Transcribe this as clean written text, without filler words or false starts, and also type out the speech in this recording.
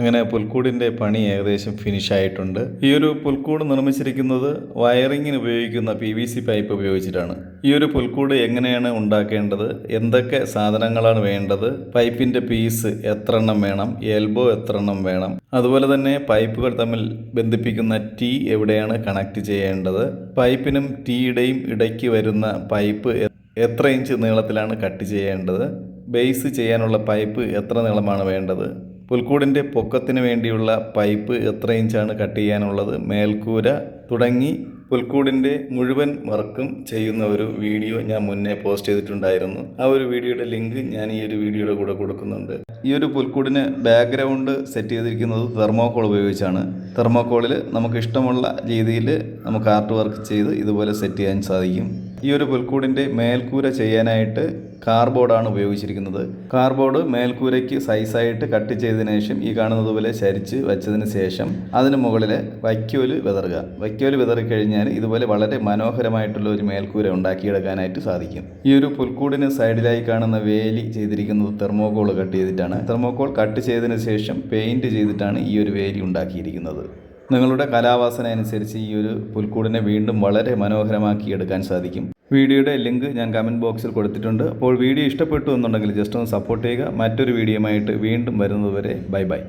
അങ്ങനെ പുൽക്കൂടിൻ്റെ പണി ഏകദേശം ഫിനിഷ് ആയിട്ടുണ്ട്. ഈ ഒരു പുൽക്കൂട് നിർമ്മിച്ചിരിക്കുന്നത് വയറിങ്ങിന് ഉപയോഗിക്കുന്ന PVC പൈപ്പ് ഉപയോഗിച്ചിട്ടാണ്. ഈ ഒരു പുൽക്കൂട് എങ്ങനെയാണ് ഉണ്ടാക്കേണ്ടത്, എന്തൊക്കെ സാധനങ്ങളാണ് വേണ്ടത്, പൈപ്പിൻ്റെ പീസ് എത്ര എണ്ണം വേണം, എൽബോ എത്ര എണ്ണം വേണം, അതുപോലെ തന്നെ പൈപ്പുകൾ തമ്മിൽ ബന്ധിപ്പിക്കുന്ന ടീ എവിടെയാണ് കണക്ട് ചെയ്യേണ്ടത്, പൈപ്പിനും ടീയുടെയും ഇടയ്ക്ക് വരുന്ന പൈപ്പ് എത്ര ഇഞ്ച് നീളത്തിലാണ് കട്ട് ചെയ്യേണ്ടത്, ബേസ് ചെയ്യാനുള്ള പൈപ്പ് എത്ര നീളമാണ് വേണ്ടത്, പുൽക്കൂടിൻ്റെ പൊക്കത്തിന് വേണ്ടിയുള്ള പൈപ്പ് എത്ര ഇഞ്ചാണ് കട്ട് ചെയ്യാനുള്ളത്, മേൽക്കൂര തുടങ്ങി പുൽക്കൂടിൻ്റെ മുഴുവൻ വർക്കും ചെയ്യുന്ന ഒരു വീഡിയോ ഞാൻ മുന്നേ പോസ്റ്റ് ചെയ്തിട്ടുണ്ടായിരുന്നു. ആ ഒരു വീഡിയോയുടെ ലിങ്ക് ഞാൻ ഈ ഒരു വീഡിയോയുടെ കൂടെ കൊടുക്കുന്നുണ്ട്. ഈ ഒരു പുൽക്കൂടിന് ബാക്ക്ഗ്രൗണ്ട് സെറ്റ് ചെയ്തിരിക്കുന്നത് തെർമോക്കോൾ ഉപയോഗിച്ചാണ്. തെർമോക്കോളിൽ നമുക്ക് ഇഷ്ടമുള്ള രീതിയിൽ നമുക്ക് ആർട്ട് വർക്ക് ചെയ്ത് ഇതുപോലെ സെറ്റ് ചെയ്യാൻ സാധിക്കും. ഈ ഒരു പുൽക്കൂടിൻ്റെ മേൽക്കൂര ചെയ്യാനായിട്ട് കാർബോർഡാണ് ഉപയോഗിച്ചിരിക്കുന്നത്. കാർബോർഡ് മേൽക്കൂരയ്ക്ക് സൈസായിട്ട് കട്ട് ചെയ്തതിനു ശേഷം ഈ കാണുന്നത് പോലെ ചരിച്ച് വെച്ചതിന് ശേഷം അതിന് മുകളിൽ വൈക്കോല് വിതറുക. വൈക്കോല് വിതറിക്കഴിഞ്ഞാൽ ഇതുപോലെ വളരെ മനോഹരമായിട്ടുള്ള ഒരു മേൽക്കൂര ഉണ്ടാക്കിയെടുക്കാനായിട്ട് സാധിക്കും. ഈ ഒരു പുൽക്കൂടിന് സൈഡിലായി കാണുന്ന വേലി ചെയ്തിരിക്കുന്നത് തെർമോക്കോൾ കട്ട് ചെയ്തിട്ടാണ്. തെർമോക്കോൾ കട്ട് ചെയ്തതിന് ശേഷം പെയിൻറ് ചെയ്തിട്ടാണ് ഈ ഒരു വേലി ഉണ്ടാക്കിയിരിക്കുന്നത്. നിങ്ങളുടെ കലാവാസന അനുസരിച്ച് ഈ ഒരു പുൽക്കൂടിനെ വീണ്ടും വളരെ മനോഹരമാക്കി എടുക്കാൻ സാധിക്കും. വീഡിയോയുടെ ലിങ്ക് ഞാൻ കമൻറ്റ് ബോക്സിൽ കൊടുത്തിട്ടുണ്ട്. അപ്പോൾ വീഡിയോ ഇഷ്ടപ്പെട്ടു എന്നുണ്ടെങ്കിൽ ജസ്റ്റ് ഒന്ന് സപ്പോർട്ട് ചെയ്യുക. മറ്റൊരു വീഡിയോയുമായിട്ട് വീണ്ടും വരുന്നതുവരെ ബൈ ബൈ.